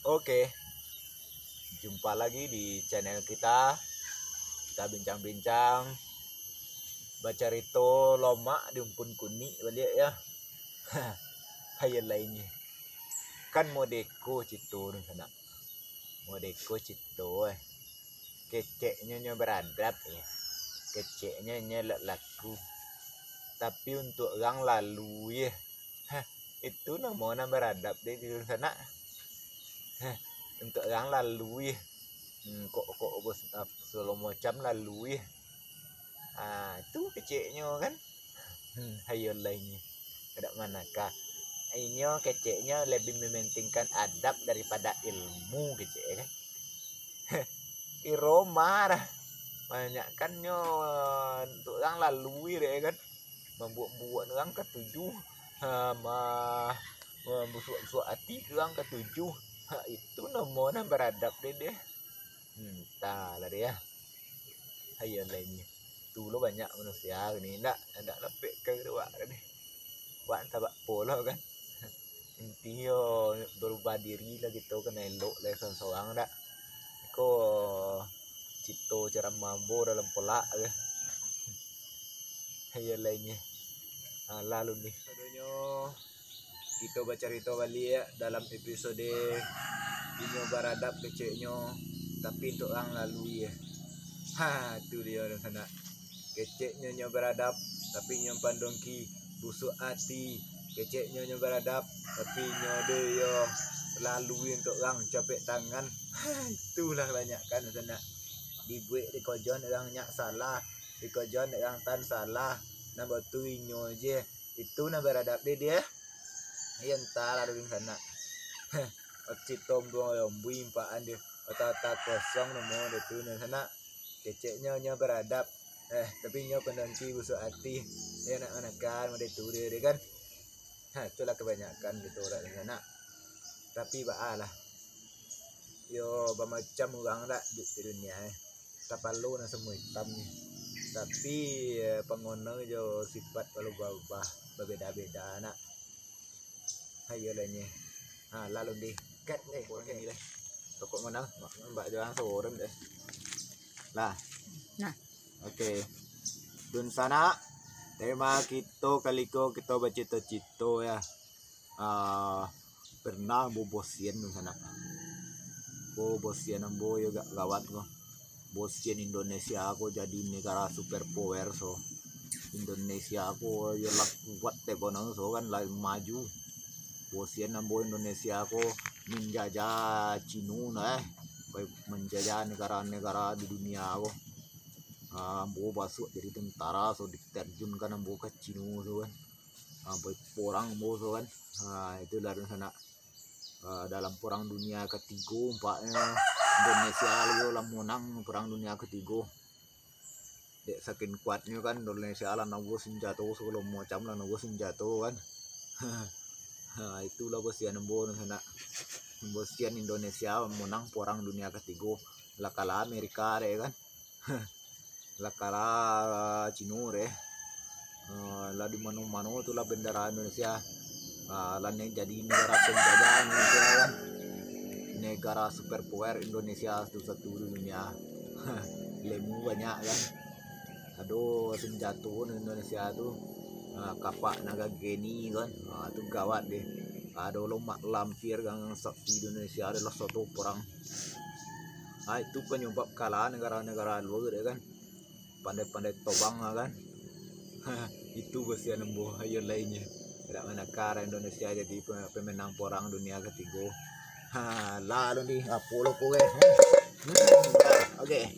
Oke, jumpa lagi di channel kita. Kita bincang-bincang baca rito loma di umpun kuni balik ya. Hayal lainnya. Kan modeko cito di sana. Modeko cito keceknya nya beradab ya. Keceknya nya laku. Tapi untuk orang lalu ya. Itu namanya beradab deh di sana. Untuk orang lalu ya. Kok bos solo macam lalu ya. Itu keceknya kan. Hayal lainnya. Ada manakah? Inyo keceknya lebih mementingkan adab daripada ilmu kecek kan. Kiro marah. Banyak kan nyo untuk orang lalu ya kan. Membuat orang ketujuh. Membusuk hati orang ketujuh. Itu namanya beradab deh. Entah lah dia. Hayal lainnya. Dulu banyak manusia ini enggak lepek ke dua deh. Buat tabak pola kan. Intinya berubah diri lah gitu kan elok lah seorang dak. Kok cipto cara mambo dalam pola ya. Hayal lainnya. Lalu nih tentunya kita baca cerita balik ya dalam episode ini beradab keceknya tapi untuk orang lalu ya. Itu dia di sana. Keceknya nya beradab tapi nya pandongki busuk hati. Keceknya nya beradab tapi nya dia lalu untuk orang capek tangan. Itulah banyak kan di sana. Dibuat di kojon orang nyak salah, di kojon orang tan salah. Nah batu inyo je. Itu nah beradab dia. Ya entar ada di sana. Cito mbui impaan dia. Otak kosong nomor itu di sana. Keceknya nya beradab. Tapi nya pendengki busuk hati. Dia anak-anakan ada itu dia kan. Itulah kebanyakan gitu orang di sana. Tapi baalah. Yo macam orang dak di dunia tapalu na semua hitam nih. Tapi pengono jo sifat kalau berubah berbeda-beda nak. Hayo lainnya. Lalu di kat deh ini deh. Pokok mana mbak jangan seorang deh. Lah. Nah. Oke. Dun sana tema kita kali kita bercita-cita ya. Pernah bobosian dun sana. Bosian ambo yo gak gawat ko. Bosian Indonesia aku jadi negara super power so. Indonesia aku yo lak kuat te bonang so kan lagi maju. Bosian ambo Indonesia aku menjajah Cina menjajah negara-negara di dunia aku. Ambo masuk jadi tentara so diterjunkan ambo ke Cina so kan. Perang ambo so kan. Itu dari sana. Dalam perang dunia ketiga umpamanya Indonesia lah menang perang dunia ketiga. Dek saking kuatnya kan Indonesia lah nawa senjata sebelum macam lah nawa senjata kan. Itulah bosian embo sana. Bosian Indonesia menang perang dunia ketiga. Lah kalah Amerika deh kan. Lah kalah Cina deh. Lah di mana-mana itulah bendera Indonesia. Lainnya jadi negara penjajah Indonesia kan. Negara super power Indonesia satu-satu di dunia. Lemu banyak kan. Aduh senjata Indonesia tuh kapak naga geni kan. Itu gawat deh. Ada lomak lampir yang sakti Indonesia adalah suatu perang. Itu penyebab kalah negara-negara luar deh kan. Pandai-pandai tobang kan. Itu bosian embo ayo lainnya. Tidak manakah Indonesia jadi pemenang perang dunia ketiga. Lalu nih Apollo kowe. Oke.